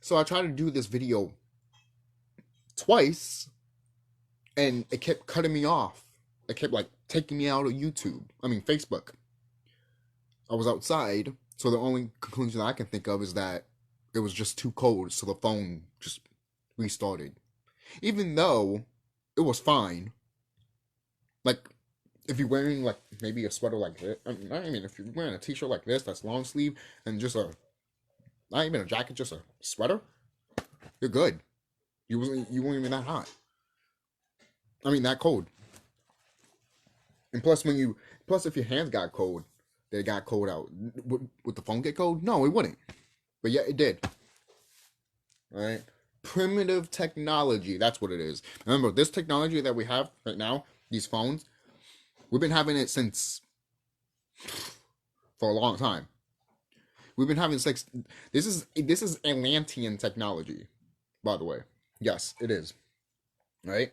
So I tried to do this video twice, and it kept cutting me off. It kept like taking me out of Facebook. I was outside, so the only conclusion I can think of is that it was just too cold, so the phone just restarted. Even though it was fine. Like, if you're wearing like maybe a sweater like this, if you're wearing a t-shirt like this that's long sleeve and just not even a jacket, just a sweater, you're good. You weren't even that hot. That cold. And plus if your hands got cold, they got cold out. Would the phone get cold? No, it wouldn't. But yeah, it did. All right. Primitive technology. That's what it is. Remember, this technology that we have right now, these phones, we've been having it since for a long time. We've been having sex. This is Atlantean technology, by the way. Yes, it is. Right?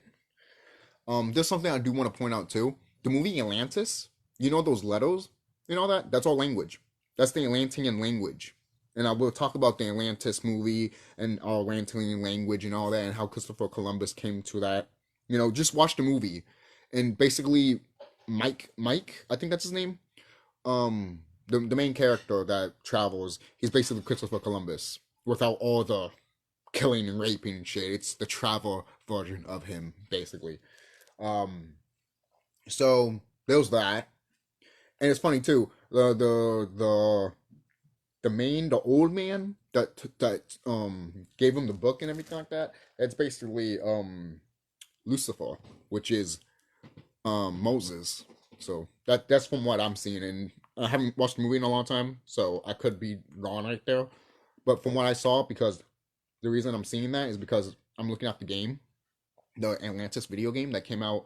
There's something I do want to point out too. The movie Atlantis, you know those letters? You know that? That's all language. That's the Atlantean language. And I will talk about the Atlantis movie and our Atlantean language and all that and how Christopher Columbus came to that. Just watch the movie. And basically, Mike, I think that's his name. The main character that travels, he's basically Christopher Columbus without all the killing and raping and shit. It's the travel version of him, basically. So there's that, and it's funny too. The old man that gave him the book and everything like that. It's basically Lucifer, which is Moses. So that's from what I'm seeing, and I haven't watched the movie in a long time, so I could be wrong right there. But from what I saw, because the reason I'm seeing that is because I'm looking at the game, the Atlantis video game that came out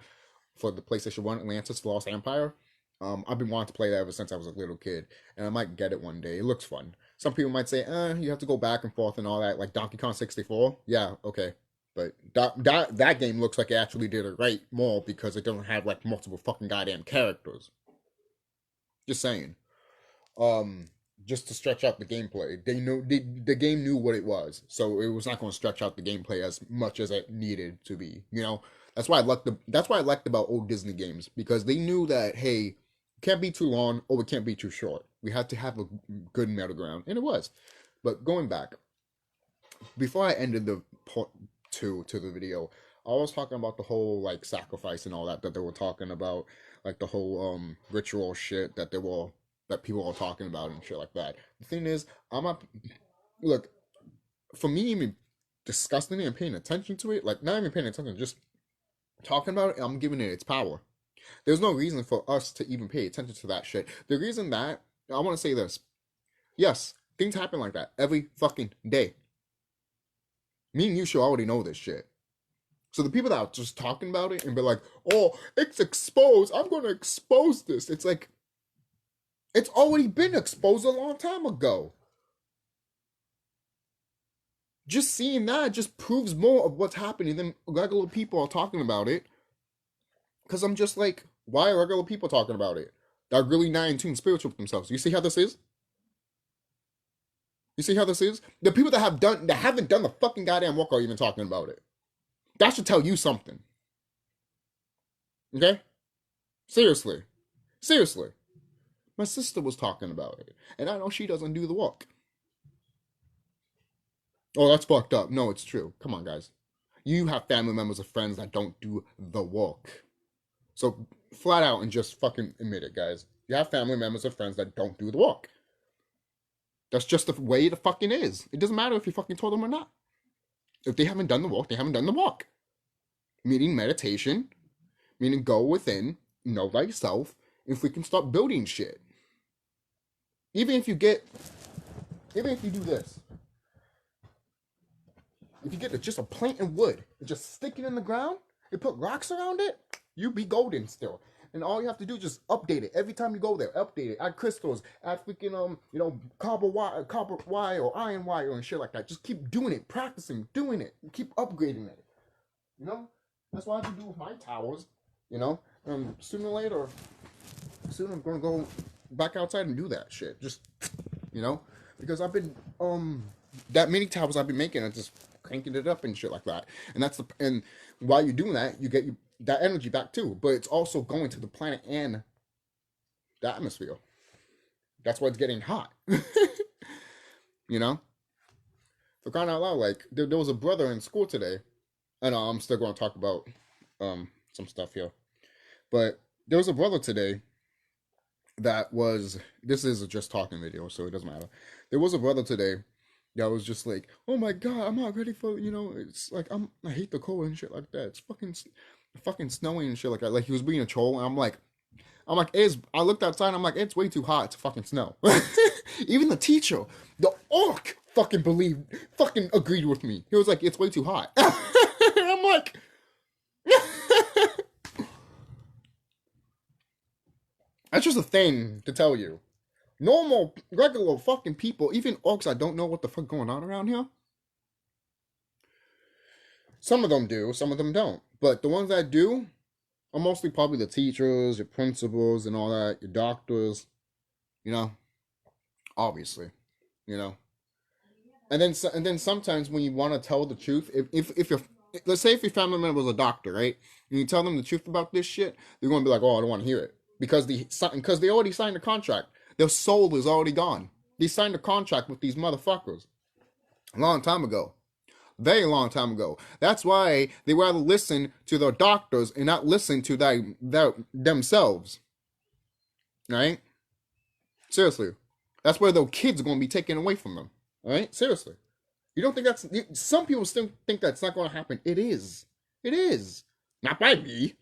for the PlayStation 1, Atlantis: The Lost Empire. I've been wanting to play that ever since I was a little kid, and I might get it one day. It looks fun. Some people might say, you have to go back and forth and all that, like Donkey Kong 64. Yeah, okay. But that game looks like it actually did it right more because it doesn't have like multiple fucking goddamn characters. Just saying. Just to stretch out the gameplay. The game knew what it was, so it was not going to stretch out the gameplay as much as it needed to be. That's why I liked about old Disney games, because they knew that, hey, it can't be too long or it can't be too short. We had to have a good middle ground, and it was. But going back, before I ended the part 2 to the video, I was talking about the whole like sacrifice and all that they were talking about, like the whole ritual shit that people are talking about and shit like that. The thing is, I'm not look, for me even discussing it and paying attention to it, like not even paying attention, just talking about it, I'm giving it its power. There's no reason for us to even pay attention to that shit. The reason that I want to say this, yes, things happen like that every fucking day. Me and you should already know this shit. So the people that are just talking about it and be like, oh, it's exposed, I'm going to expose this. It's like, it's already been exposed a long time ago. Just seeing that just proves more of what's happening than regular people are talking about it. Because I'm just like, why are regular people talking about it? They're really not in tune spiritual with themselves. You see how this is? You see how this is? The people that haven't done the fucking goddamn work are even talking about it. That should tell you something. Okay? Seriously. My sister was talking about it, and I know she doesn't do the work. Oh, that's fucked up. No, it's true. Come on, guys. You have family members or friends that don't do the work. So, flat out and just fucking admit it, guys. You have family members or friends that don't do the work. That's just the way it fucking is. It doesn't matter if you fucking told them or not. If they haven't done the work, they haven't done the work. Meaning meditation, meaning go within, know thyself, if we can start building shit. Even if you do this, if you get just a plank of wood and just stick it in the ground and put rocks around it, you be golden still. And all you have to do is just update it every time you go there. Update it, add crystals, add freaking copper wire or iron wire and shit like that. Just keep doing it, practicing, doing it, keep upgrading it. That's what I have to do with my towers. Sooner or later, I'm gonna go back outside and do that shit. Just because I've been that many tablets I've been making, and just cranking it up and shit like that. And while you're doing that, you get that energy back too. But it's also going to the planet and the atmosphere. That's why it's getting hot. You know? For crying out loud, like there was a brother in school today. I know I'm still going to talk about some stuff here, but there was a brother today that was. This is a just talking video, so it doesn't matter. There was a brother today that was just like, "Oh my god, I'm not ready for It's like I hate the cold and shit like that. It's fucking snowing and shit like that." Like he was being a troll, and I'm like, I looked outside and I'm like, it's way too hot to fucking snow. Even the teacher, the orc, fucking agreed with me. He was like, it's way too hot. And I'm like, that's just a thing to tell you. Normal, regular fucking people, even orcs that don't know what the fuck going on around here. Some of them do, some of them don't. But the ones that do are mostly probably the teachers, your principals, and all that, your doctors, obviously, And then sometimes when you want to tell the truth, if you're, let's say if your family member was a doctor, right, and you tell them the truth about this shit, they're going to be like, oh, I don't want to hear it. Because they already signed a contract. Their soul is already gone. They signed a contract with these motherfuckers a long time ago. Very long time ago. That's why they rather listen to their doctors and not listen to themselves. Right? Seriously. That's where their kids are going to be taken away from them. Right? Seriously. You don't think that's... Some people still think that's not going to happen. It is. It is. Not by me.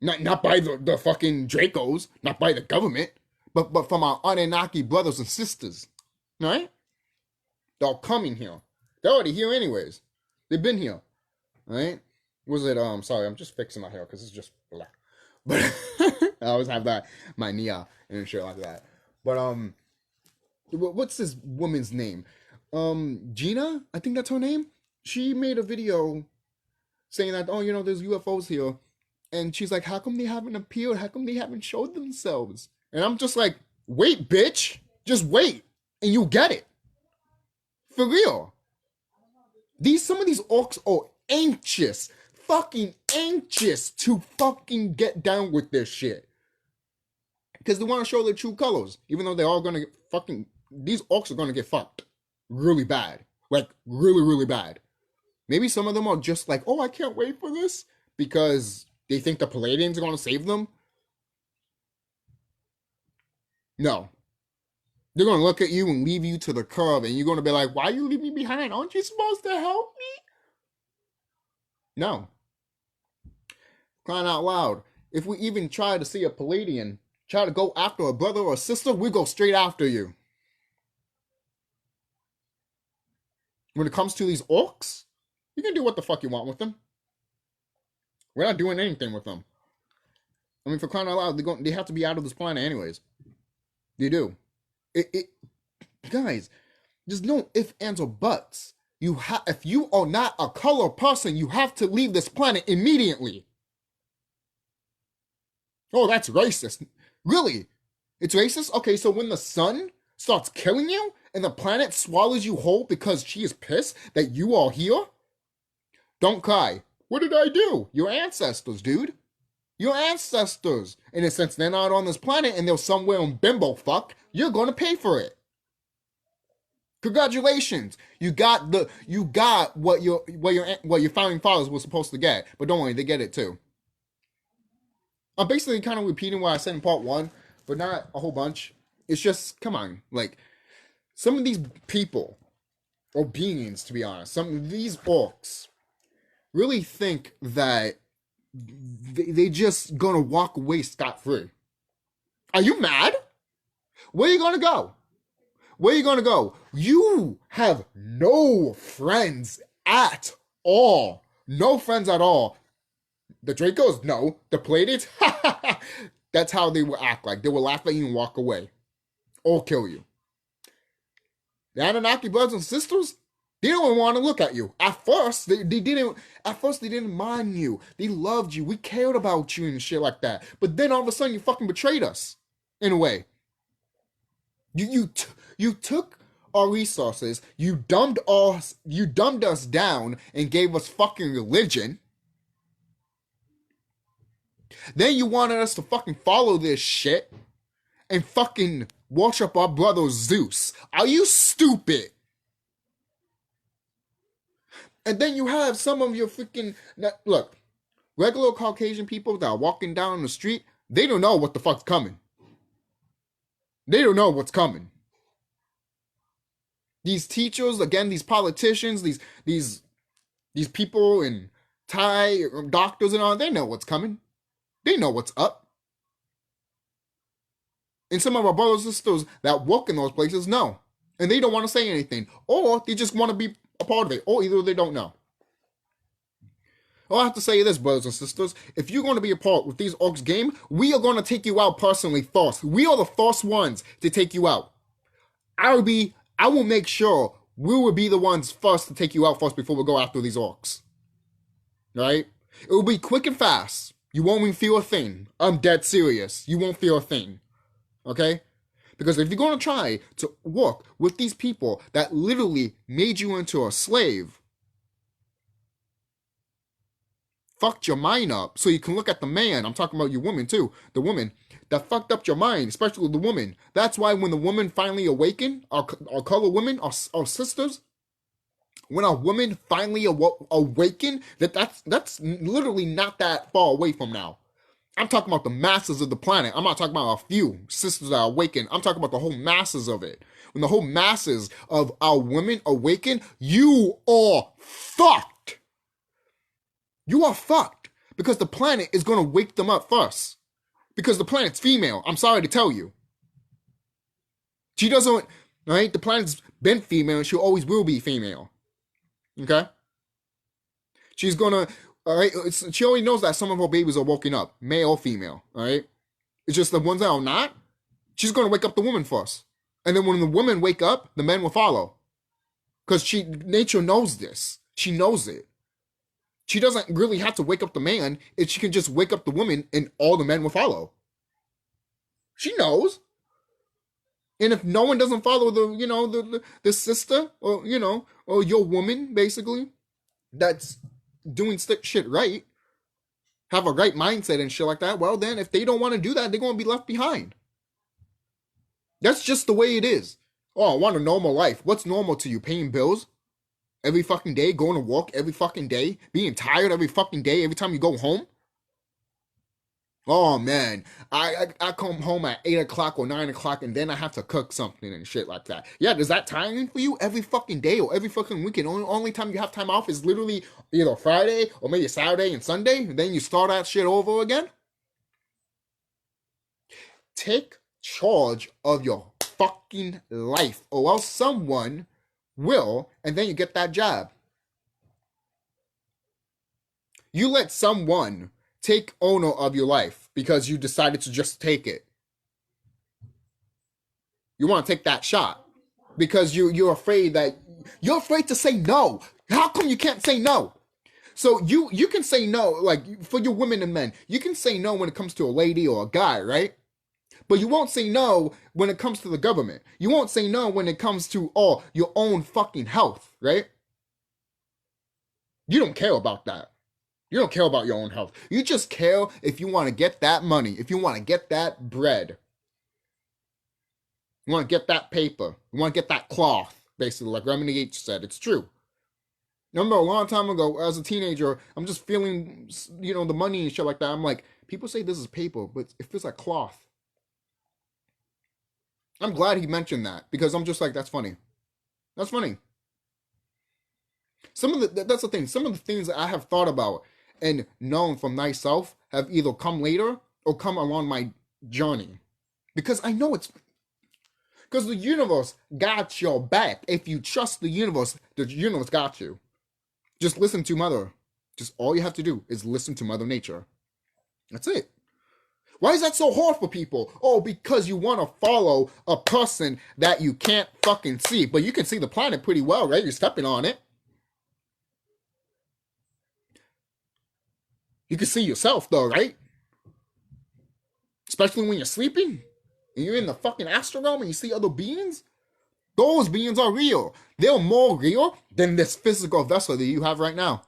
Not by the fucking Dracos. Not by the government. But from our Anunnaki brothers and sisters. Right? They're coming here. They're already here anyways. They've been here. Right? Was it, sorry, I'm just fixing my hair because it's just black. But I always have that, my Nia and shit like that. But, what's this woman's name? Gina? I think that's her name. She made a video saying that, oh, there's UFOs here. And she's like, how come they haven't appeared? How come they haven't showed themselves? And I'm just like, wait, bitch. Just wait. And you'll get it. For real. Some of these orcs are anxious. Fucking anxious to fucking get down with this shit. Because they want to show their true colors. Even though they're all going to fucking... These orcs are going to get fucked. Really bad. Like, really, really bad. Maybe some of them are just like, oh, I can't wait for this. Because they think the Palladians are going to save them. No. They're going to look at you and leave you to the curb. And you're going to be like, why you leave me behind? Aren't you supposed to help me? No. Crying out loud. If we even try to see a Palladian, try to go after a brother or a sister, we go straight after you. When it comes to these orcs, you can do what the fuck you want with them. We're not doing anything with them. I mean, for crying out loud, they have to be out of this planet anyways. They do. Guys, there's no ifs, ands, or buts. If you are not a color person, you have to leave this planet immediately. Oh, that's racist. Really? It's racist? Okay, so when the sun starts killing you and the planet swallows you whole because she is pissed that you are here, don't cry. What did I do? Your ancestors, dude. Your ancestors. In a sense, they're not on this planet and they're somewhere in bimbo fuck. You're gonna pay for it. Congratulations. You got what your founding fathers were supposed to get. But don't worry, they get it too. I'm basically kind of repeating what I said in part 1, but not a whole bunch. It's just, come on, like, some of these people, or beings, to be honest, some of these orcs really think that they just gonna walk away scot-free. Are you mad? Where are you gonna go? Where are you gonna go? You have no friends at all. No friends at all. The Dracos? No. The Palladians? That's how they will act like. They will laugh at you and walk away. Or kill you. The Anunnaki brothers and sisters? They don't want to look at you. At first, they didn't mind you. They loved you. We cared about you and shit like that. But then all of a sudden, you fucking betrayed us. In a way. You took our resources. You dumbed us down and gave us fucking religion. Then you wanted us to fucking follow this shit and fucking worship our brother Zeus. Are you stupid? And then you have some of your freaking... Look, regular Caucasian people that are walking down the street, they don't know what the fuck's coming. They don't know what's coming. These teachers, again, these politicians, these people in Thai, doctors and all, they know what's coming. They know what's up. And some of our brothers and sisters that work in those places know. And they don't want to say anything. Or they just want to be a part of it. Or either they don't know. All I have to say is this, brothers and sisters. If you're going to be a part with these orcs game, we are going to take you out personally first. We are the first ones to take you out. I will make sure we will be the ones first to take you out first before we go after these orcs. Right? It will be quick and fast. You won't even feel a thing. I'm dead serious. You won't feel a thing. Okay? Because if you're going to try to work with these people that literally made you into a slave, fucked your mind up so you can look at the man. I'm talking about you women too. The woman that fucked up your mind, especially the woman. That's why when the woman finally awakened, our color women, our sisters, when a woman finally awakened, that's literally not that far away from now. I'm talking about the masses of the planet. I'm not talking about a few sisters that awaken. I'm talking about the whole masses of it. When the whole masses of our women awaken, you are fucked. You are fucked. Because the planet is going to wake them up first. Because the planet's female. I'm sorry to tell you. She doesn't, right? The planet's been female and she always will be female. Okay? She's going to, all right? She already knows that some of her babies are waking up, male or female, all right? It's just the ones that are not, she's going to wake up the woman first. And then when the women wake up, the men will follow. Because nature knows this. She knows it. She doesn't really have to wake up the man. If she can just wake up the woman and all the men will follow. She knows. And if no one doesn't follow the sister or, or your woman, basically, that's doing shit right, have a right mindset and shit like that, well, then if they don't want to do that, they're going to be left behind. That's just the way it is. Oh, I want a normal life. What's normal to you? Paying bills every fucking day, going to work every fucking day, being tired every fucking day, every time you go home? Oh man, I come home at 8 o'clock or 9 o'clock and then I have to cook something and shit like that. Yeah, does that tiring for you every fucking day or every fucking weekend? Only time you have time off is literally either Friday or maybe Saturday and Sunday, and then you start that shit over again? Take charge of your fucking life or else someone will, and then you get that job. You let someone take owner of your life because you decided to just take it. You want to take that shot because you're afraid to say no. How come you can't say no? So you can say no, like for your women and men, you can say no when it comes to a lady or a guy, right? But you won't say no when it comes to the government. You won't say no when it comes to your own fucking health, right? You don't care about that. You don't care about your own health. You just care if you want to get that money, if you want to get that bread. You want to get that paper. You want to get that cloth, basically, like Remedy H said. It's true. I remember a long time ago, as a teenager, I'm just feeling, the money and shit like that. I'm like, people say this is paper, but it feels like cloth. I'm glad he mentioned that, because I'm just like, that's funny. That's funny. That's the thing. Some of the things that I have thought about and known from myself have either come later or come along my journey. Because I know because the universe got your back. If you trust the universe got you. Just listen to Mother. Just all you have to do is listen to Mother Nature. That's it. Why is that so hard for people? Oh, because you want to follow a person that you can't fucking see. But you can see the planet pretty well, right? You're stepping on it. You can see yourself, though, right? Especially when you're sleeping and you're in the fucking astral realm and you see other beings. Those beings are real. They're more real than this physical vessel that you have right now.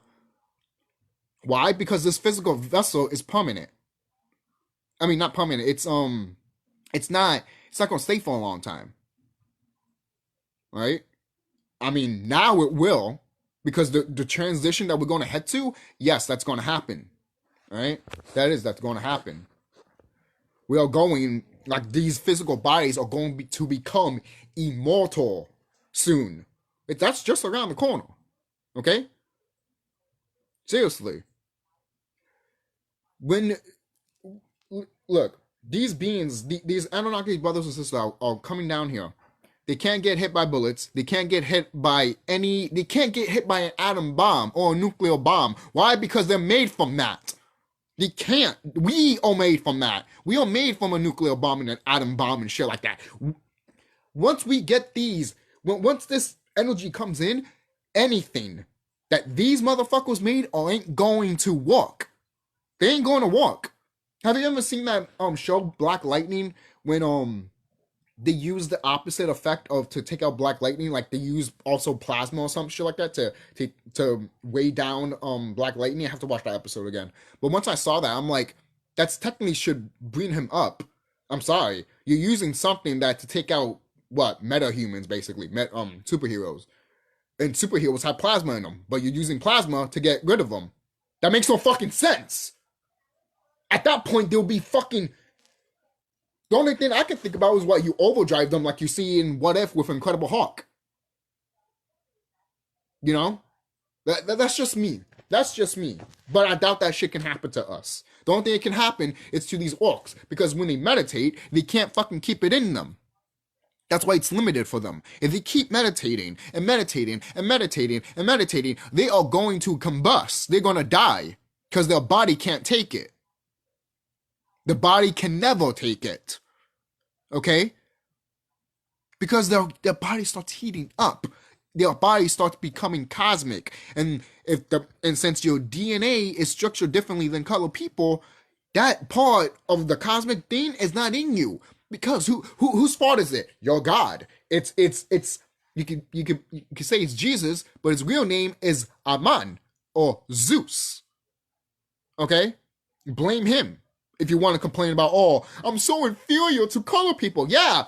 Why? Because this physical vessel is permanent. I mean, not permanent. It's not. It's not gonna stay for a long time, right? I mean, now it will, because the transition that we're gonna head to, yes, that's gonna happen, right? That's going to happen. We are going, like, these physical bodies are going to become immortal soon. That's just around the corner, okay? Seriously. When, look, these beings, these Anunnaki brothers and sisters are coming down here. They can't get hit by bullets. They can't get hit by they can't get hit by an atom bomb or a nuclear bomb. Why? Because they're made from that. They can't. We are made from that. We are made from a nuclear bomb and an atom bomb and shit like that. Once we get once this energy comes in, anything that these motherfuckers made ain't going to work. They ain't going to work. Have you ever seen that show Black Lightning, when they use the opposite effect to take out Black Lightning? Like, they use also plasma or some shit like that to weigh down Black Lightning. I have to watch that episode again. But once I saw that, I'm like, that's technically should bring him up. I'm sorry, you're using something that to take out what meta humans, basically superheroes, and superheroes have plasma in them, but you're using plasma to get rid of them. That makes no fucking sense. At that point, they'll be fucking. The only thing I can think about is what you overdrive them, like you see in What If with Incredible Hulk. You know, that's just me. That's just me. But I doubt that shit can happen to us. The only thing that can happen is to these orcs, because when they meditate, they can't fucking keep it in them. That's why it's limited for them. If they keep meditating and meditating and meditating and meditating, they are going to combust. They're going to die because their body can't take it. The body can never take it. Okay? Because their body starts heating up. Their body starts becoming cosmic. And since your DNA is structured differently than colored people, that part of the cosmic thing is not in you. Because whose fault is it? Your God. It's you can say it's Jesus, but his real name is Aman or Zeus. Okay? Blame him. If you want to complain about, oh, I'm so inferior to color people. Yeah.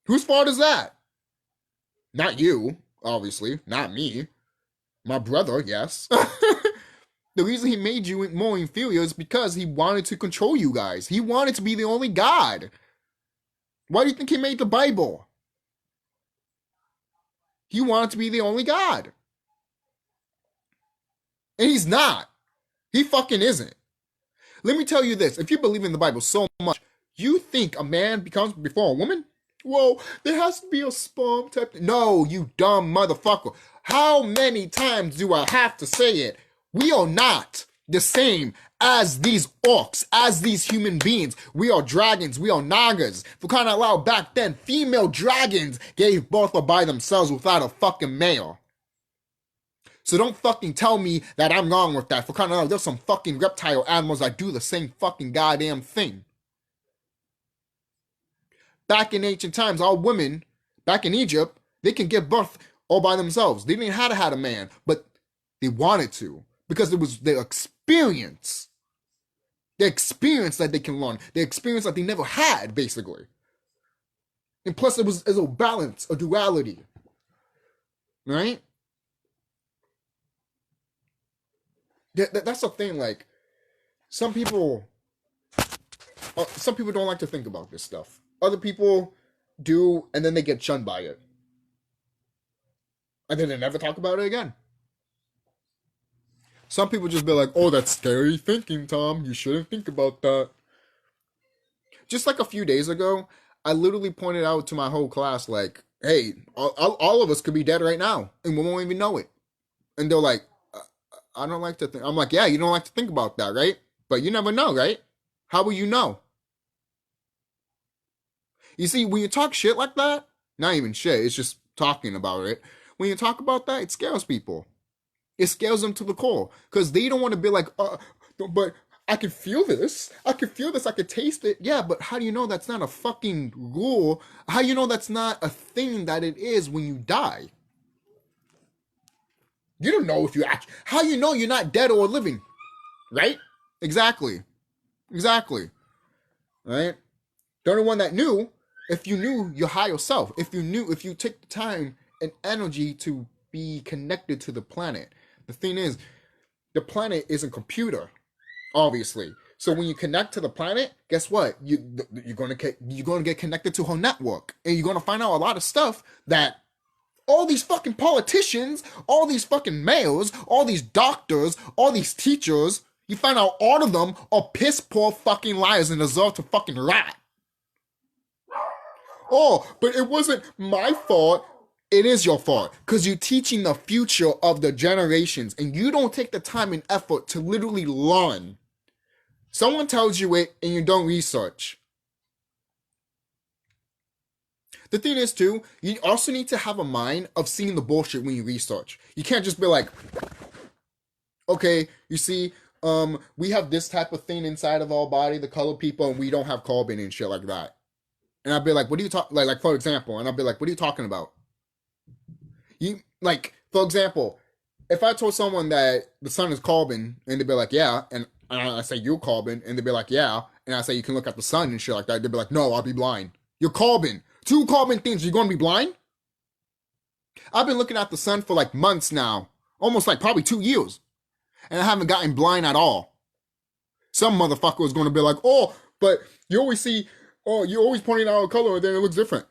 Whose fault is that? Not you, obviously. Not me. My brother, yes. The reason he made you more inferior is because he wanted to control you guys. He wanted to be the only God. Why do you think he made the Bible? He wanted to be the only God. And he's not. He fucking isn't. Let me tell you this. If you believe in the Bible so much, you think a man becomes before a woman? Well, there has to be a sperm type. No, you dumb motherfucker. How many times do I have to say it? We are not the same as these orcs, as these human beings. We are dragons. We are nagas. For crying out loud, back then, female dragons gave birth by themselves without a fucking male. So don't fucking tell me that I'm wrong with that. For crying out loud, there's some fucking reptile animals that do the same fucking goddamn thing. Back in ancient times, all women, back in Egypt, they can give birth all by themselves. They didn't have to have a man, but they wanted to. Because it was their experience. The experience that they can learn. The experience that they never had, basically. And plus, it was a balance, a duality. Right? That's the thing, like, some people don't like to think about this stuff. Other people do, and then they get shunned by it. And then they never talk about it again. Some people just be like, oh, that's scary thinking, Tom. You shouldn't think about that. Just like a few days ago, I literally pointed out to my whole class, like, hey, all of us could be dead right now, and we won't even know it. And they're like, I don't like to think. I'm like, yeah, you don't like to think about that, right? But you never know, right? How will you know? You see, when you talk shit like that, not even shit, it's just talking about it. When you talk about that, it scares people. It scares them to the core. Because they don't want to be like, but I can feel this. I can feel this. I can taste it. Yeah, but how do you know that's not a fucking rule? How do you know that's not a thing that it is when you die? You don't know if you actually. How you know you're not dead or living, right? Exactly. Exactly. Right? The only one that knew, if you knew your higher self, if you take the time and energy to be connected to the planet. The thing is, the planet is a computer, obviously. So when you connect to the planet, guess what? You're gonna get connected to her network, and you're gonna find out a lot of stuff that all these fucking politicians, all these fucking mayors, all these doctors, all these teachers, you find out all of them are piss poor fucking liars and deserve to fucking rot. Oh, but it wasn't my fault. It is your fault because you're teaching the future of the generations and you don't take the time and effort to literally learn. Someone tells you it and you don't research. The thing is, too, you also need to have a mind of seeing the bullshit when you research. You can't just be like, okay, you see, we have this type of thing inside of our body, the color people, and we don't have carbon and shit like that. And I'd be like, what are you talking, like, for example, and I'd be like, what are you talking about? You, like, for example, if I told someone that the sun is carbon, and they'd be like, yeah, and I say, you're carbon, and they'd be like, yeah, and I say, you can look at the sun and shit like that, they'd be like, no, I'll be blind. You're carbon. Two carbon things, you're gonna be blind? I've been looking at the sun for like months now, almost like probably 2 years, and I haven't gotten blind at all. Some motherfucker is gonna be like, oh, but you always see, oh, you're always pointing out a color and then it looks different.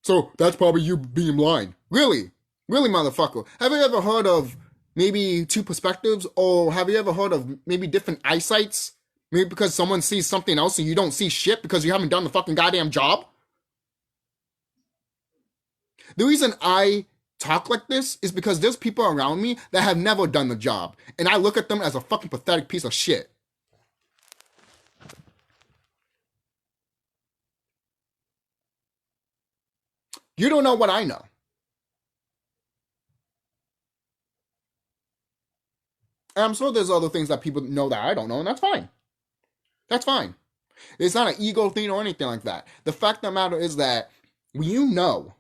So that's probably you being blind. Really? Really, motherfucker? Have you ever heard of maybe two perspectives? Or have you ever heard of maybe different eyesights? Maybe because someone sees something else and you don't see shit because you haven't done the fucking goddamn job? The reason I talk like this is because there's people around me that have never done the job. And I look at them as a fucking pathetic piece of shit. You don't know what I know. And I'm sure there's other things that people know that I don't know, and that's fine. That's fine. It's not an ego thing or anything like that. The fact of the matter is that when you know,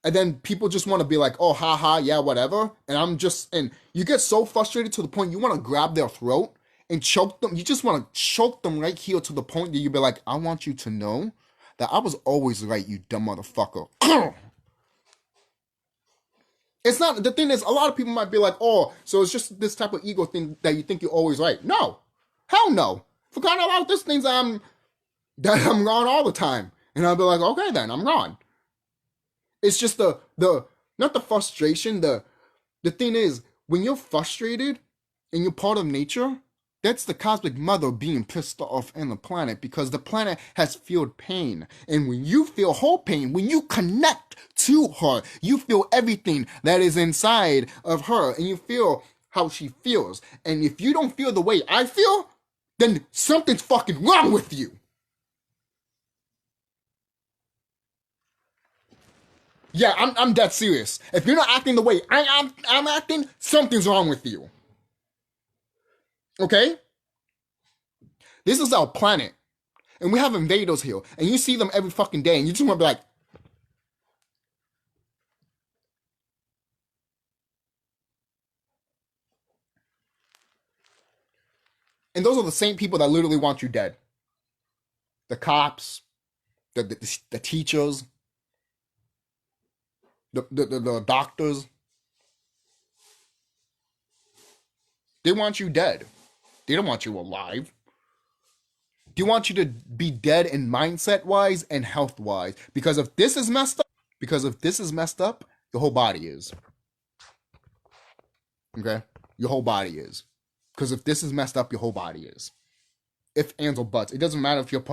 and then people just want to be like, oh, haha, yeah, whatever. And you get so frustrated to the point you want to grab their throat and choke them. You just want to choke them right here to the point that you be like, I want you to know that I was always right, you dumb motherfucker. It's not, the thing is, a lot of people might be like, oh, so it's just this type of ego thing that you think you're always right. No. Hell no. For crying out loud, there's things that I'm wrong all the time. And I'll be like, okay then, I'm wrong. It's just the not the frustration, the thing is, when you're frustrated and you're part of nature, that's the cosmic mother being pissed off in the planet because the planet has felt pain. And when you feel her pain, when you connect to her, you feel everything that is inside of her and you feel how she feels. And if you don't feel the way I feel, then something's fucking wrong with you. Yeah, I'm dead serious. If you're not acting the way I'm acting, something's wrong with you. Okay? This is our planet. And we have invaders here. And you see them every fucking day. And you just want to be like, and those are the same people that literally want you dead. The cops, the teachers, the doctors. They want you dead. They don't want you alive. They want you to be dead in mindset wise and health wise. Because if this is messed up, your whole body is. Okay? Your whole body is. Because if this is messed up, your whole body is. If ands or buts. It doesn't matter if your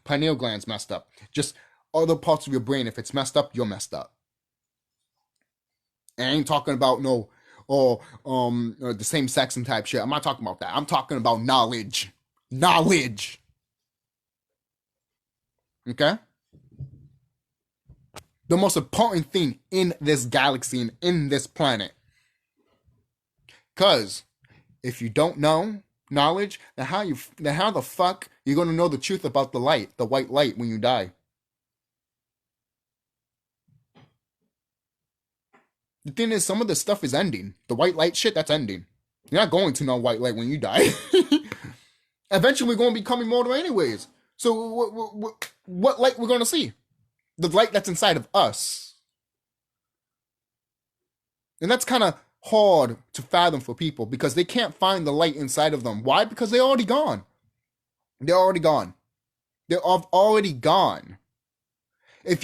pineal gland's messed up. Just other parts of your brain, if it's messed up, you're messed up. And I ain't talking about the same sex and type shit. I'm not talking about that. I'm talking about knowledge. Knowledge. Okay? The most important thing in this galaxy and in this planet. Because If you don't know knowledge, then how the fuck you gonna know the truth about the light, the white light, when you die? The thing is, some of this stuff is ending. The white light shit, that's ending. You're not going to know white light when you die. Eventually, we're going to be coming mortal anyways. So, what light we're going to see? The light that's inside of us. And that's kind of hard to fathom for people because they can't find the light inside of them. Why? Because they're already gone. They're already gone. They're already gone. If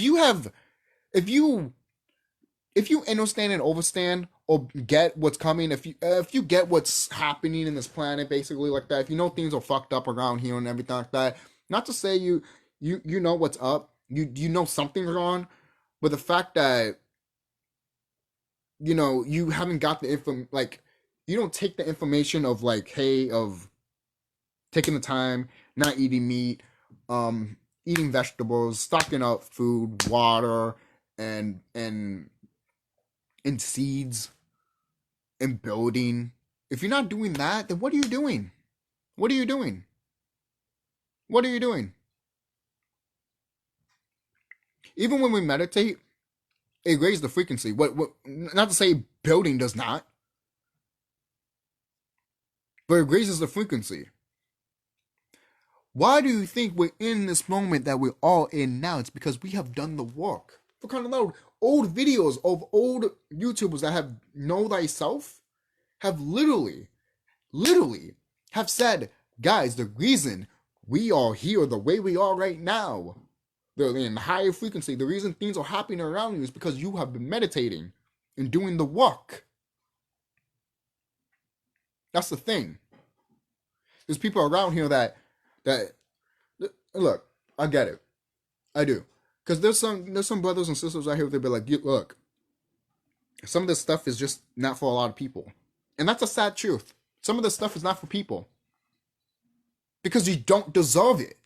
you understand and overstand or get what's coming, if you get what's happening in this planet, basically like that, if you know things are fucked up around here and everything like that, not to say you know what's up, you know something's wrong, but the fact that you haven't got the info, like you don't take the information of like, hey, of taking the time, not eating meat, eating vegetables, stocking up food, water, and seeds and building. If you're not doing that, then what are you doing? What are you doing? What are you doing? Even when we meditate, it raises the frequency. What not to say building does not, but it raises the frequency. Why do you think we're in this moment that we're all in now? It's because we have done the work. For kind of old videos of old YouTubers that have know thyself have literally have said, guys, the reason we are here the way we are right now, they're in higher frequency, the reason things are happening around you is because you have been meditating and doing the work. That's the thing. There's people around here that look, I get it. I do. Because there's some brothers and sisters out here that be like, look, some of this stuff is just not for a lot of people. And that's a sad truth. Some of this stuff is not for people. Because you don't deserve it.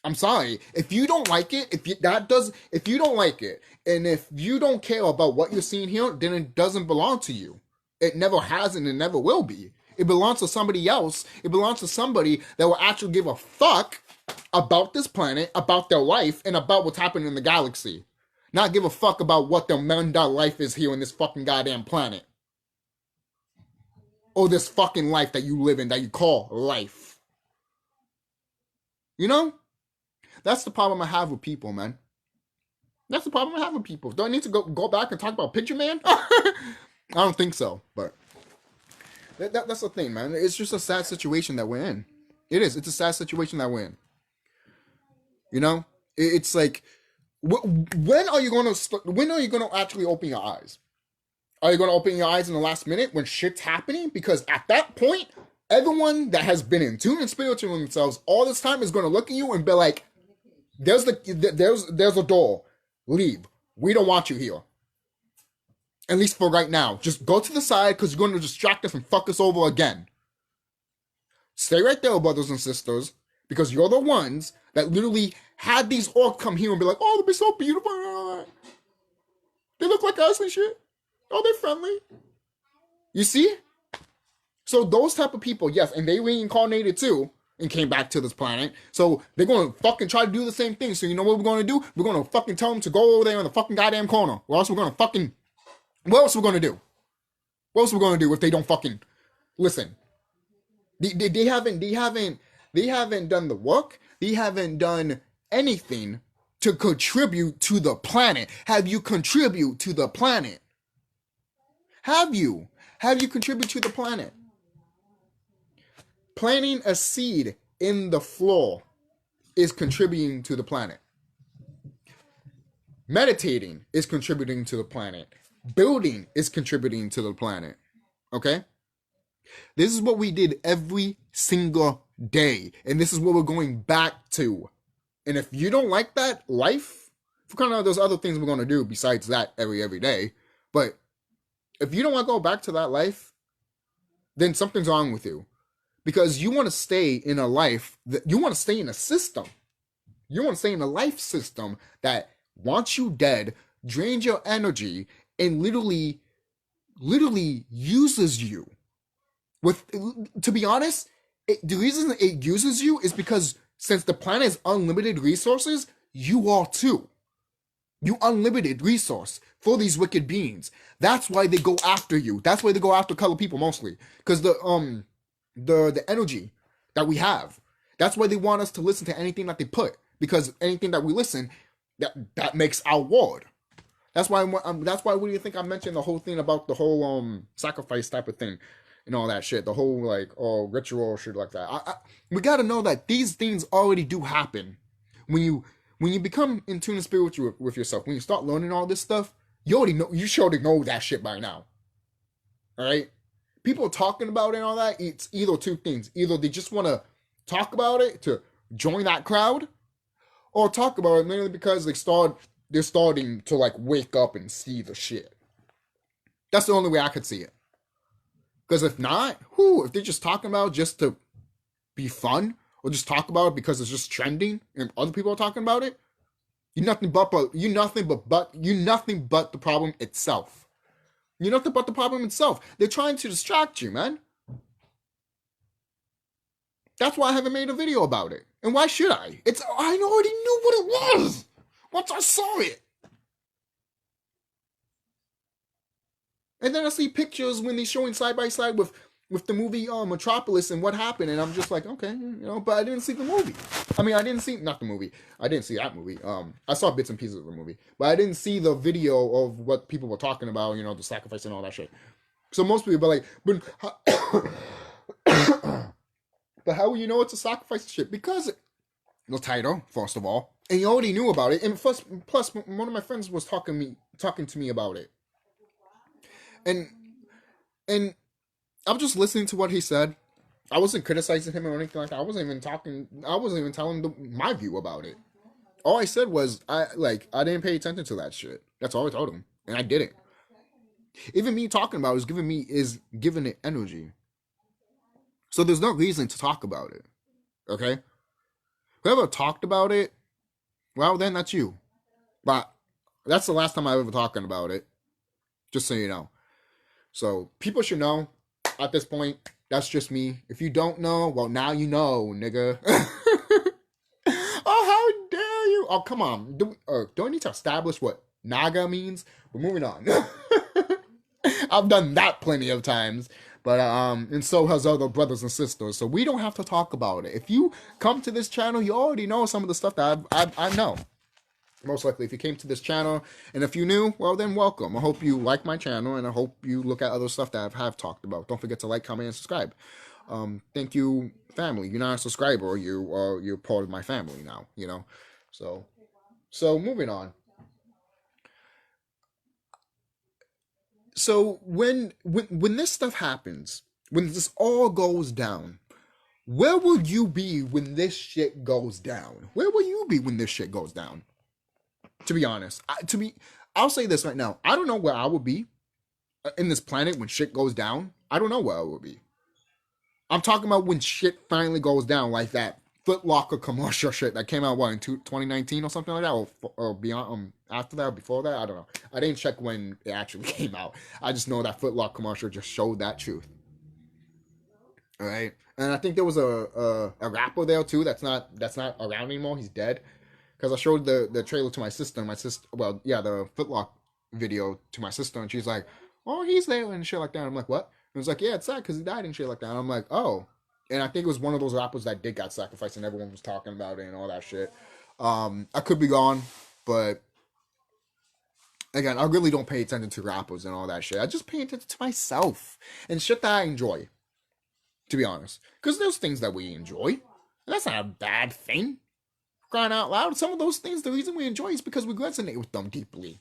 I'm sorry. If you don't like it, if you don't like it, and if you don't care about what you're seeing here, then it doesn't belong to you. It never has and it never will be. It belongs to somebody else. It belongs to somebody that will actually give a fuck about this planet, about their life, and about what's happening in the galaxy. Not give a fuck about what their mundane life is here on this fucking goddamn planet. Or this fucking life that you live in, that you call life. You know? That's the problem I have with people, man. That's the problem I have with people. Do I need to go back and talk about Picture Man? I don't think so, but that's the thing, man. It's just a sad situation that we're in. It is. It's a sad situation that we're in. You know, it's like, when are you going to actually open your eyes? Are you going to open your eyes in the last minute when shit's happening? Because at that point, everyone that has been in tune and spiritual themselves all this time is going to look at you and be like, there's a door. Leave. We don't want you here. At least for right now. Just go to the side because you're going to distract us and fuck us over again. Stay right there, brothers and sisters, because you're the ones that literally had these orcs come here and be like, oh, they'll be so beautiful. They look like us and shit. Oh, they're friendly. You see? So those type of people, yes, and they reincarnated too and came back to this planet. So they're going to fucking try to do the same thing. So you know what we're going to do? We're going to fucking tell them to go over there in the fucking goddamn corner. Or else we're going to fucking... What else are we going to do? What else are we going to do if they don't fucking listen? They haven't done the work. They haven't done anything to contribute to the planet. Have you contribute to the planet? Have you contribute to the planet? Planting a seed in the floor is contributing to the planet. Meditating is contributing to the planet. Building is contributing to the planet. Okay? This is what we did every single day. And this is what we're going back to. And if you don't like that life, for kind of there's other things we're going to do besides that every day. But if you don't want to go back to that life, then something's wrong with you. Because you want to stay in a life, you want to stay in a system. You want to stay in a life system that wants you dead, drains your energy, and literally uses you With to be honest, the reason it uses you is because since the planet has unlimited resources, you are too. You unlimited resource for these wicked beings. That's why they go after you. That's why they go after colored people mostly. Because the energy that we have. That's why they want us to listen to anything that they put. Because anything that we listen, that makes our world. That's why. That's why. What do you think I mentioned the whole thing about the whole sacrifice type of thing, and all that shit. The whole like ritual shit like that. We got to know that these things already do happen when you become in tune and spirit with yourself. When you start learning all this stuff, you already know. You should already know that shit by now. All right. People talking about it and all that. It's either two things. Either they just want to talk about it to join that crowd, or talk about it mainly because they're starting to like wake up and see the shit. That's the only way I could see it. Because if not, if they're just talking about it just to be fun, or just talk about it because it's just trending and other people are talking about it, you're nothing but the problem itself. You're nothing but the problem itself. They're trying to distract you, man. That's why I haven't made a video about it. And why should I? I already knew what it was once I saw it. And then I see pictures when they're showing side by side with the movie Metropolis and what happened, and I'm just like, okay, but I didn't see the movie. I mean, I didn't see not the movie. I didn't see that movie. I saw bits and pieces of the movie, but I didn't see the video of what people were talking about. The sacrifice and all that shit. So most people be like, but how will you know it's a sacrifice shit? Because the title, first of all, and you already knew about it, and plus one of my friends was talking to me about it, and I'm just listening to what he said. I wasn't criticizing him or anything like that. I wasn't even telling my view about it. All I said was I didn't pay attention to that shit. That's all I told him, and I didn't. Even me talking about it is giving it energy. So there's no reason to talk about it. Okay? Whoever talked about it, well, then that's you. But that's the last time I ever talking about it. Just so you know. So people should know at this point. That's just me. If you don't know, well, now you know, nigga. Oh, how dare you? Oh, come on. Do I need to establish what Naga means? We're moving on. I've done that plenty of times. But and so has other brothers and sisters. So we don't have to talk about it. If you come to this channel, you already know some of the stuff that I know. Most likely, if you came to this channel, and if you knew, well, then welcome. I hope you like my channel, and I hope you look at other stuff that I have talked about. Don't forget to like, comment, and subscribe. Thank you, family. You're not a subscriber. You're part of my family now. So moving on. So when this stuff happens, when this all goes down, where will you be when this shit goes down? Where will you be when this shit goes down? To be honest, I'll say this right now. I don't know where I will be in this planet when shit goes down. I don't know where I will be. I'm talking about when shit finally goes down, like that Foot Locker commercial shit that came out in 2019 or something like that, or beyond, after that, or before that. I don't know. I didn't check when it actually came out. I just know that Foot Locker commercial just showed that truth. All right, and I think there was a rapper there too. That's not around anymore. He's dead. Because I showed the trailer to my sister. The Foot Locker video to my sister, and she's like, "Oh, he's there," and shit like that. And I'm like, "What?" And it's like, "Yeah, it's sad because he died and shit like that." And I'm like, "Oh." And I think it was one of those rappers that did got sacrificed, and everyone was talking about it and all that shit. I could be gone, but again, I really don't pay attention to rappers and all that shit. I just pay attention to myself and shit that I enjoy, to be honest. Because there's things that we enjoy. And that's not a bad thing. Crying out loud, some of those things, the reason we enjoy is because we resonate with them deeply.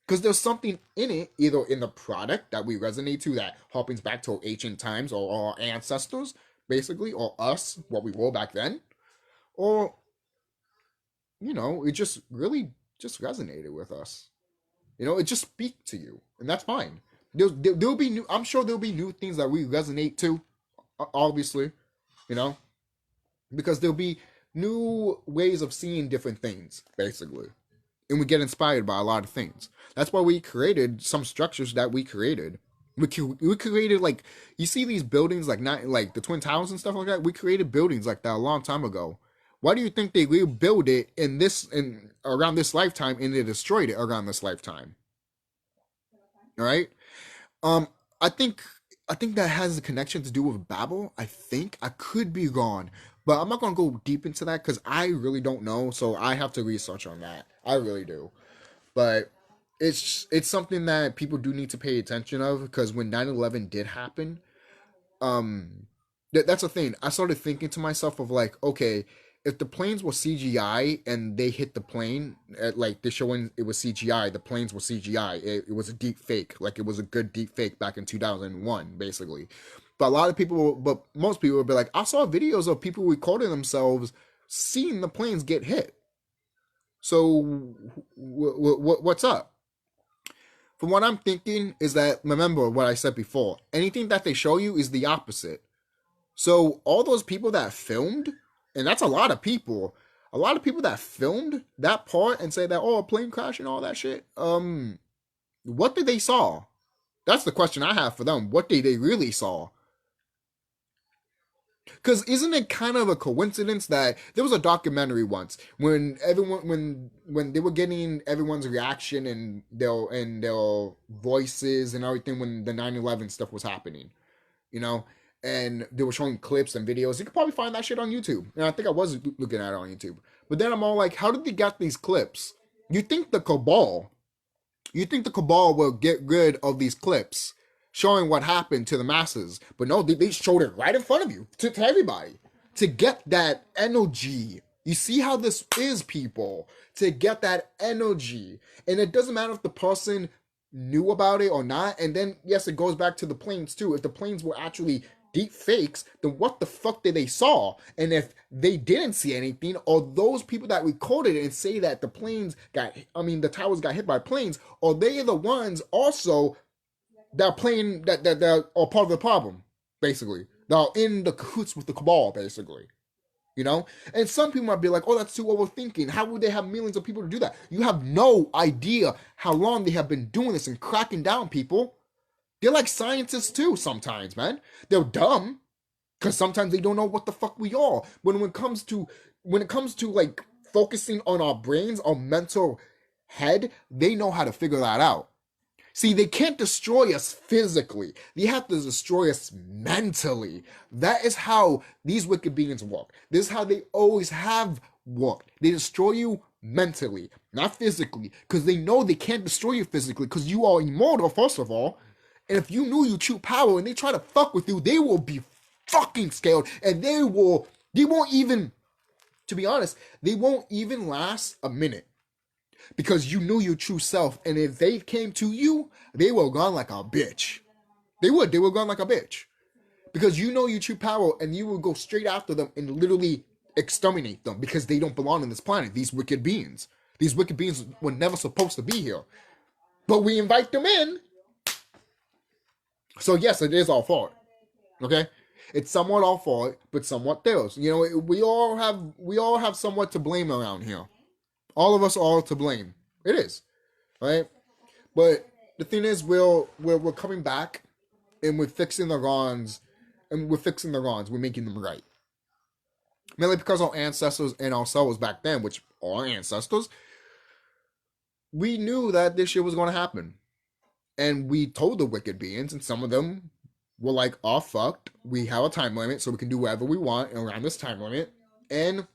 Because there's something in it, either in the product that we resonate to that harpens back to ancient times or our ancestors, basically, or us, what we were back then, or, it just really just resonated with us. It just speaks to you, and that's fine. There'll be new, I'm sure there'll be new things that we resonate to, obviously, because there'll be new ways of seeing different things, basically. And we get inspired by a lot of things. That's why we created some structures that we created. We created like you see these buildings like not like the Twin Towers and stuff like that. We created buildings like that a long time ago. Why do you think they rebuild it in around this lifetime and they destroyed it around this lifetime? All right. Um, I think I think that has a connection to do with Babel. I think I could be wrong, but I'm not gonna go deep into that because I really don't know. So I have to research on that. I really do, but it's something that people do need to pay attention of because when 9/11 did happen, um that's the thing. I started thinking to myself of like, okay, if the planes were CGI and they hit the plane at like they're showing it was CGI, the planes were CGI. It was a deep fake, like it was a good deep fake back in 2001, basically. But a lot of people, but most people would be like, I saw videos of people recording themselves seeing the planes get hit. So what's up? From what I'm thinking is that remember what I said before. Anything that they show you is the opposite. So all those people that filmed, and that's a lot of people that filmed that part and say that oh a plane crash and all that shit. What did they saw? That's the question I have for them. What did they really saw? Because isn't it kind of a coincidence that there was a documentary once when everyone when they were getting everyone's reaction and their voices and everything when the 9/11 stuff was happening, you know, and they were showing clips and videos. You could probably find that shit on YouTube. And I think I was looking at it on YouTube. But then I'm all like, how did they get these clips? You think the cabal you think the cabal will get rid of these clips showing what happened to the masses, but no, they showed it right in front of you to everybody to get that energy. You see how this is, people, to get that energy. And it doesn't matter if the person knew about it or not. And then, yes, it goes back to the planes too. If the planes were actually deep fakes, then what the fuck did they saw? And if they didn't see anything, or those people that recorded it and say that the planes got, I mean, the towers got hit by planes, or they are the ones also that are playing that are part of the problem, basically. They're in the cahoots with the cabal, basically. You know? And some people might be like, oh, that's too overthinking. How would they have millions of people to do that? You have no idea how long they have been doing this and cracking down people. They're like scientists too sometimes, man. They're dumb because sometimes they don't know what the fuck we are. When it comes to like focusing on our brains, our mental head, they know how to figure that out. See, they can't destroy us physically. They have to destroy us mentally. That is how these wicked beings work. This is how they always have worked. They destroy you mentally, not physically, because they know they can't destroy you physically because you are immortal, first of all. And if you knew you true power and they try to fuck with you, they will be fucking scared. And they won't even, to be honest, they won't even last a minute. Because you knew your true self. And if they came to you, they were gone like a bitch. They were gone like a bitch. Because you know your true power and you will go straight after them and literally exterminate them because they don't belong on this planet. These wicked beings. These wicked beings were never supposed to be here. But we invite them in. So yes, it is our fault. Okay? It's somewhat our fault, but somewhat theirs. You know, we all have somewhat to blame around here. All of us are to blame. It is, right? But the thing is, we're coming back, and we're fixing the wrongs, and we're fixing the wrongs. We're making them right. Mainly because our ancestors and ourselves back then, which are our ancestors, we knew that this shit was going to happen, and we told the wicked beings, and some of them were like, "Oh fucked, we have a time limit, so we can do whatever we want around this time limit," and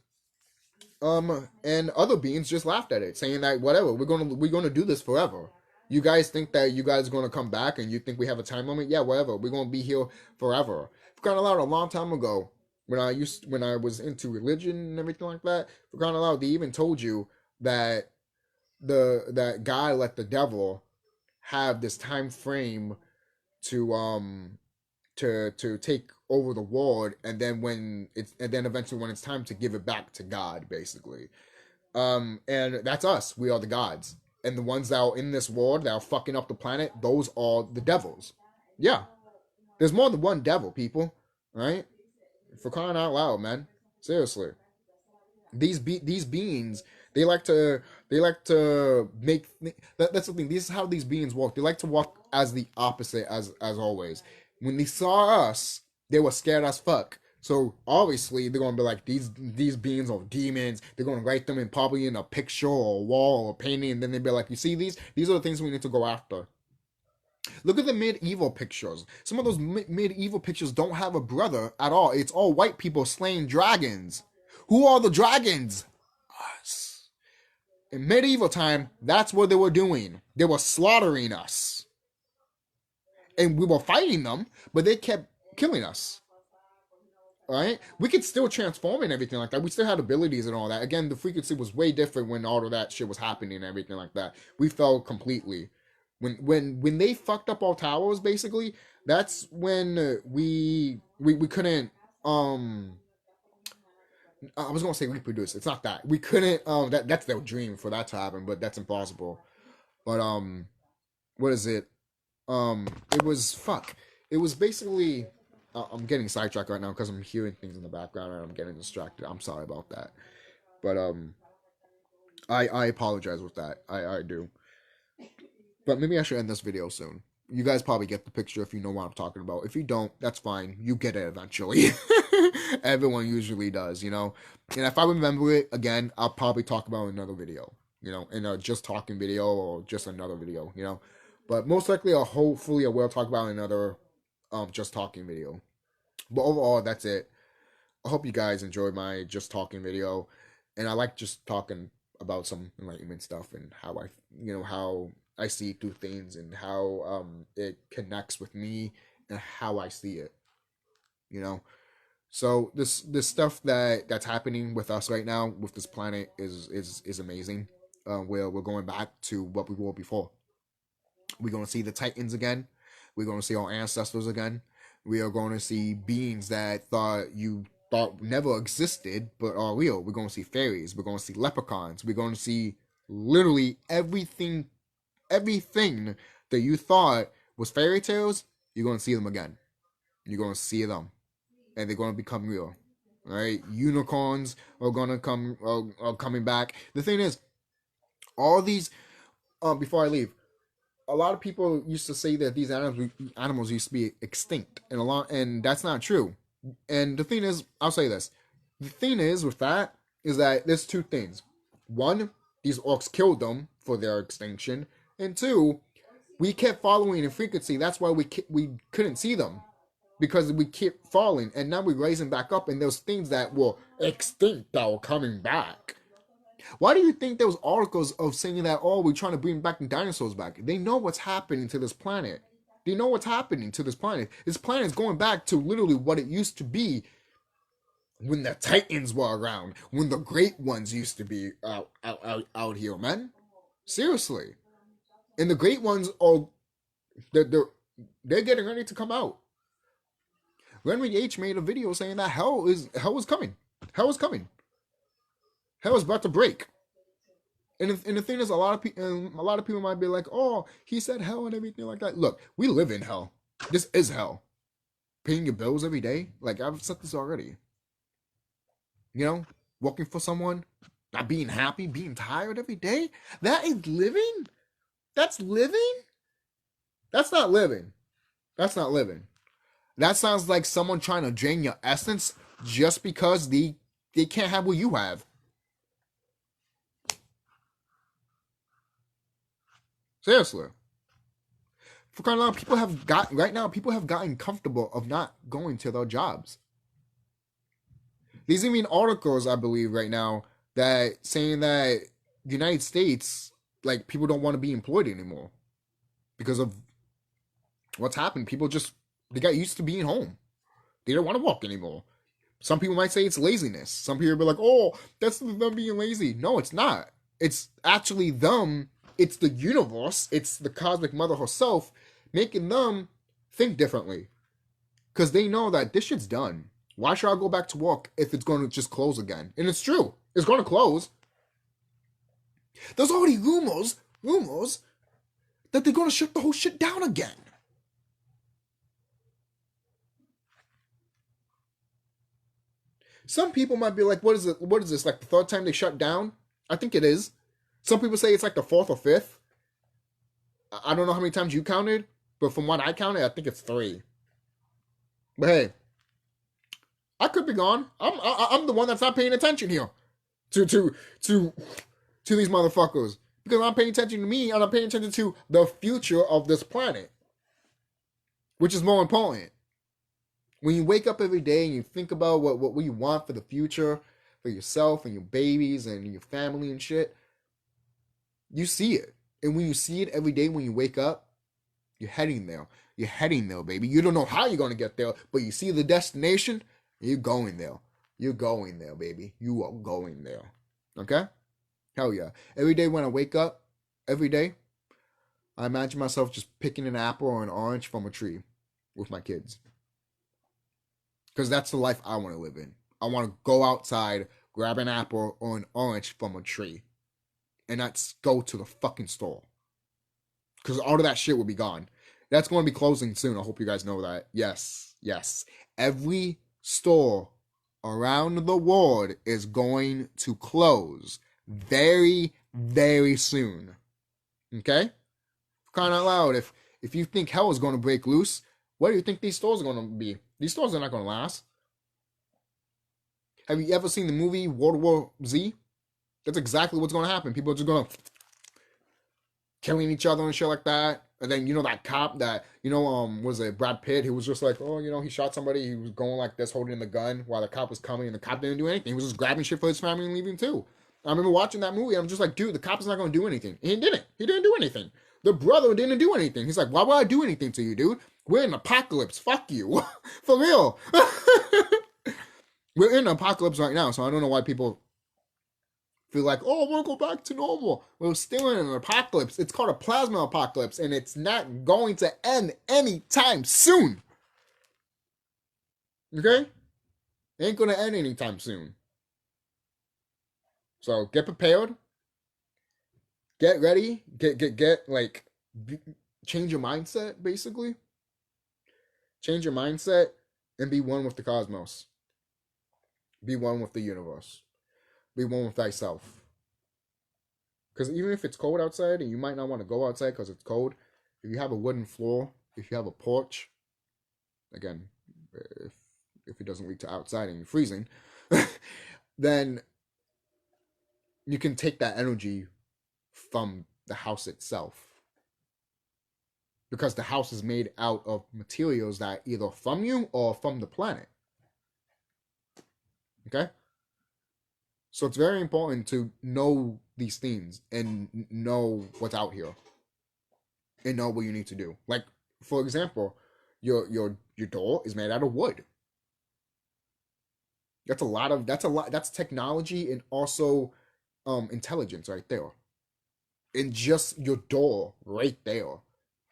other beings just laughed at it, saying that whatever, we're gonna do this forever. You guys think that you guys are gonna come back and you think we have a time limit? Yeah, whatever. We're gonna be here forever. For crying out loud, a long time ago, when I was into religion and everything like that, for crying out loud, they even told you that that God let the devil have this time frame to take over the world, and then eventually when it's time to give it back to God, basically. And that's us. We are the gods, and the ones that are in this world that are fucking up the planet, those are the devils. Yeah, there's more than one devil, people. Right? For crying out loud, man. Seriously, these beings They like to make that's the thing. This is how these beings walk. They like to walk as the opposite as always. When they saw us, they were scared as fuck. So obviously they're gonna be like these beings are demons. They're gonna write them in probably in a picture or a wall or a painting, and then they'd be like, you see these are the things we need to go after. Look at the medieval pictures. Some of those medieval pictures don't have a brother at all. It's all white people slaying dragons. Who are the dragons? Us. In medieval time, that's what they were doing. They were slaughtering us. And we were fighting them, but they kept killing us. Right? We could still transform and everything like that. We still had abilities and all that. Again, the frequency was way different when all of that shit was happening and everything like that. We fell completely. When they fucked up our towers, basically, that's when we couldn't I was gonna say reproduce. It's not that. We couldn't that's their dream for that to happen, but that's impossible. But what is it? It was fuck. It was basically I'm getting sidetracked right now because I'm hearing things in the background and I'm getting distracted. I'm sorry about that. But I apologize with that. I do. But maybe I should end this video soon. You guys probably get the picture if you know what I'm talking about. If you don't, that's fine. You get it eventually. Everyone usually does, you know? And if I remember it again, I'll probably talk about another video, you know, in a just talking video or just another video, you know? But most likely, hopefully, I will talk about another just talking video. But overall, that's it. I hope you guys enjoyed my just talking video. And I like just talking about some enlightenment stuff and how how I see through things and how it connects with me and how I see it. You know, so this stuff that's happening with us right now with this planet is amazing. We're going back to what we were before. We're going to see the Titans again. We're going to see our ancestors again. We are going to see beings that you thought never existed but are real. We're going to see fairies. We're going to see leprechauns. We're going to see literally everything that you thought was fairy tales. You're going to see them again. You're going to see them, and they're going to become real. All right, unicorns are going to are coming back. The thing is, all these. Before I leave, a lot of people used to say that these animals used to be extinct, and that's not true. And the thing is, I'll say this: the thing is with that is that there's two things. One, these orcs killed them for their extinction, and two, we kept following in frequency. That's why we couldn't see them, because we kept falling, and now we're rising back up, and those things that were extinct that were coming back. Why do you think there was articles of saying that, oh, we're trying to bring back the dinosaurs back? They know what's happening to this planet. They know what's happening to this planet. This planet is going back to literally what it used to be when the Titans were around, when the great ones used to be out here, man. Seriously. And the great ones are they're getting ready to come out. Remake H made a video saying that hell is coming. Hell is coming. Hell is about to break. And the thing is, a lot of people might be like, "Oh, he said hell and everything like that." Look, we live in hell. This is hell. Paying your bills every day, like I've said this already. You know, working for someone, not being happy, being tired every day. That is living. That's living. That's not living. That's not living. That sounds like someone trying to drain your essence just because they can't have what you have. Seriously. For crying out loud, people have gotten comfortable of not going to their jobs. These are even articles, I believe, right now that saying that the United States, like, people don't want to be employed anymore because of what's happened. People they got used to being home. They don't want to walk anymore. Some people might say it's laziness. Some people will be like, oh, that's them being lazy. No, it's not. It's actually them. It's the universe. It's the cosmic mother herself making them think differently. Because they know that this shit's done. Why should I go back to work if it's going to just close again? And it's true. It's going to close. There's already rumors that they're going to shut the whole shit down again. Some people might be like, what is it? What is this? Like the third time they shut down? I think it is. Some people say it's like the fourth or fifth. I don't know how many times you counted, but from what I counted, I think it's 3. But hey, I could be gone. I'm the one that's not paying attention here to to to to these motherfuckers because I'm paying attention to me and I'm paying attention to the future of this planet, which is more important. When you wake up every day and you think about what you want for the future, for yourself and your babies and your family and shit, you see it. And when you see it every day when you wake up, you're heading there. You're heading there, baby. You don't know how you're going to get there, but you see the destination, you're going there. You're going there, baby. You are going there. Okay? Hell yeah. Every day when I wake up, every day, I imagine myself just picking an apple or an orange from a tree with my kids. Because that's the life I want to live in. I want to go outside, grab an apple or an orange from a tree, and not go to the fucking store. Because all of that shit will be gone. That's going to be closing soon. I hope you guys know that. Yes, yes. Every store around the world is going to close very, very soon. Okay? Crying out loud, if you think hell is going to break loose, what do you think these stores are going to be? These stores are not going to last. Have you ever seen the movie World War Z? That's exactly what's going to happen. People are just going to killing each other and shit like that. And then, that cop that, was it Brad Pitt? He was just like, oh, he shot somebody. He was going like this, holding the gun while the cop was coming, and the cop didn't do anything. He was just grabbing shit for his family and leaving too. I remember watching that movie, and I'm just like, dude, the cop is not going to do anything. And he didn't. He didn't do anything. The brother didn't do anything. He's like, why would I do anything to you, dude? We're in an apocalypse. Fuck you. For real. We're in an apocalypse right now, so I don't know why people feel like, oh, I want to go back to normal. We're still in an apocalypse. It's called a plasma apocalypse, and it's not going to end anytime soon. Okay? It ain't going to end anytime soon. So get prepared. Get ready. Change your mindset, basically. Change your mindset and be one with the cosmos. Be one with the universe. Be one with thyself. Because even if it's cold outside and you might not want to go outside because it's cold, if you have a wooden floor, if you have a porch, again, if it doesn't leak to outside and you're freezing, then you can take that energy from the house itself. Because the house is made out of materials that are either from you or from the planet. Okay? So it's very important to know these things and know what's out here. And know what you need to do. Like, for example, your door is made out of wood. That's technology and also intelligence right there. And just your door right there.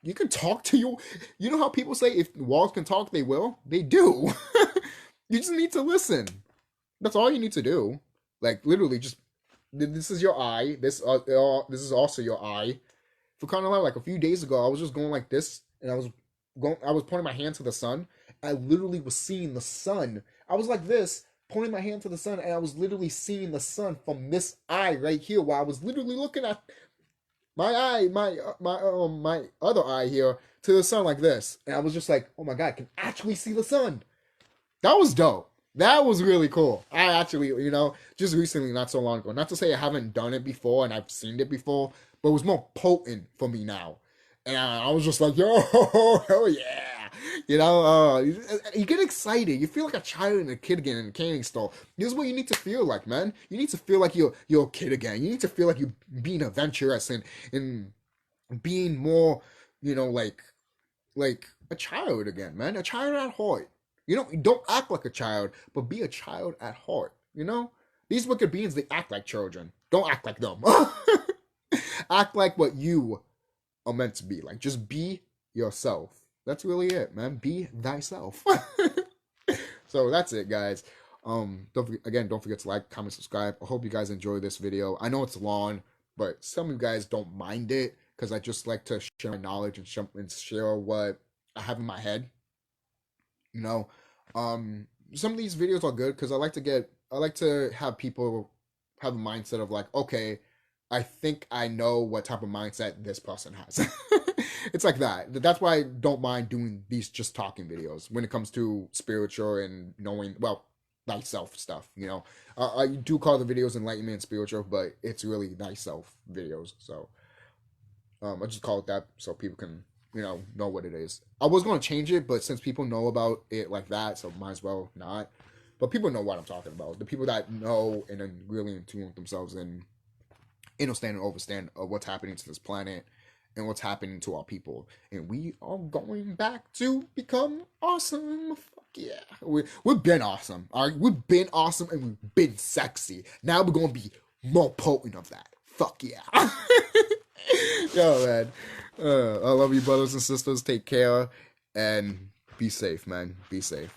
You can talk to you know how people say if walls can talk, they will? They do. You just need to listen. That's all you need to do. Like, literally, just, this is your eye. This is also your eye. For kind of like a few days ago, I was just going like this, and I was pointing my hand to the sun. I literally was seeing the sun. I was like this, pointing my hand to the sun, and I was literally seeing the sun from this eye right here, while I was literally looking at my eye, my other eye here to the sun like this, and I was just like, oh my god, I can actually see the sun. That was dope. That was really cool. I actually, just recently, not so long ago, not to say I haven't done it before and I've seen it before, but it was more potent for me now. And I was just like, yo, hell yeah. You get excited. You feel like a child and a kid again in a candy store. This is what you need to feel like, man. You need to feel like you're a kid again. You need to feel like you're being adventurous and being more, like a child again, man. A child at heart. Don't act like a child, but be a child at heart. These wicked beings, they act like children. Don't act like them. Act like what you are meant to be. Like, just be yourself. That's really it, man. Be thyself. So that's it, guys. Don't forget to like, comment, subscribe. I hope you guys enjoy this video. I know it's long, but some of you guys don't mind it because I just like to share my knowledge and share what I have in my head. Some of these videos are good because I like to have people have a mindset of like, okay, I think I know what type of mindset this person has. It's like that. That's why I don't mind doing these just talking videos when it comes to spiritual and knowing, well, thyself stuff, you know. I do call the videos Enlightenment and spiritual, but it's really thyself videos. So I just call it that so people can, you know what it is. I was going to change it, but since people know about it like that, so might as well not. But people know what I'm talking about. The people that know and then really in tune with themselves and understand and overstand of what's happening to this planet and what's happening to our people. And we are going back to become awesome. Fuck yeah. We've been awesome. All right? We've been awesome and we've been sexy. Now we're going to be more potent of that. Fuck yeah. Yo, man. I love you, brothers and sisters. Take care and be safe, man. Be safe.